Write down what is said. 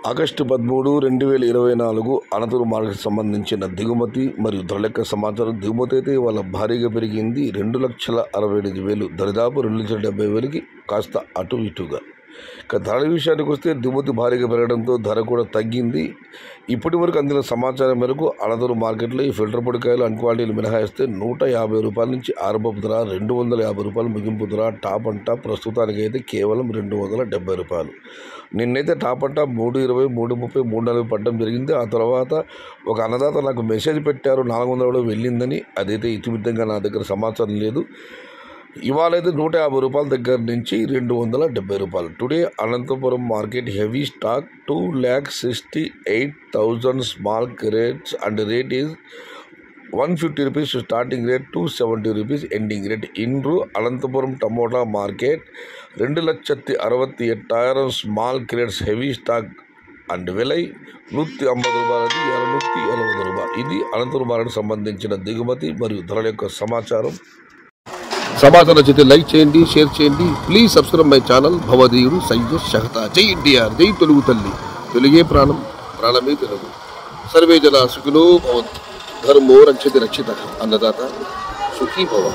August 13, 2024 Anantapuram మార్కెట్కి సంబంధించిన దిగుమతి మరియు ధర లెక్క సమాచారం. దిగుమతి అయితే ఇవాళ భారీగా పెరిగింది. 2,68,000 దరిదాపు 2,70,000కి కాస్త అటు ఇటుగా. ఇక ధరల విషయానికి వస్తే దిగుమతి భారీగా పెరగడంతో ధర కూడా తగ్గింది. ఇప్పటి వరకు అందిన సమాచారం మేరకు అనంతపురం మార్కెట్లో ఈ ఫిల్టర్ పొడికాయలు అన్క్వాలిటీలు మినహాయిస్తే ₹150 నుంచి ఆరంభపు ధర, ₹250 ముగింపు ధర. టాప్ అండ్ టాప్ ప్రస్తుతానికి అయితే కేవలం ₹270. నిన్నైతే టాప్ అండ్ టాప్ 320, 330, 340 పడడం జరిగింది. ఆ తర్వాత ఒక అన్నదాత నాకు మెసేజ్ పెట్టారు 400 వెళ్ళిందని. అదైతే ఇతిమితంగా నా దగ్గర సమాచారం లేదు. ఇవాళ అయితే ₹150 దగ్గర నుంచి ₹270. Today Anantapuram market heavy stock 2,68,000 small crates and rate is ₹150 starting rate, ₹270 ending rate. ఇండ్రు Anantapuram tomato market 2,68,000 small crates heavy stock and విలై ₹150 ₹270. ఇది అనంతపురం మార్కెట్ సంబంధించిన దిగుమతి మరియు ధరల యొక్క సమాచారం నచ్చితే లైక్ చేయండి, షేర్ చేయండి. Please subscribe my channel. భవదీయుడు సయ్యద్ షహతా. జై ఎన్టీఆర్, జై తెలుగు తల్లి. తెలుగే ప్రాణం, ప్రాణమే తెలుగు. సర్వే జన సుఖినో భవంతు. ధర్మో రక్షతి రక్షిత. అన్నదాత సుఖీ భవ.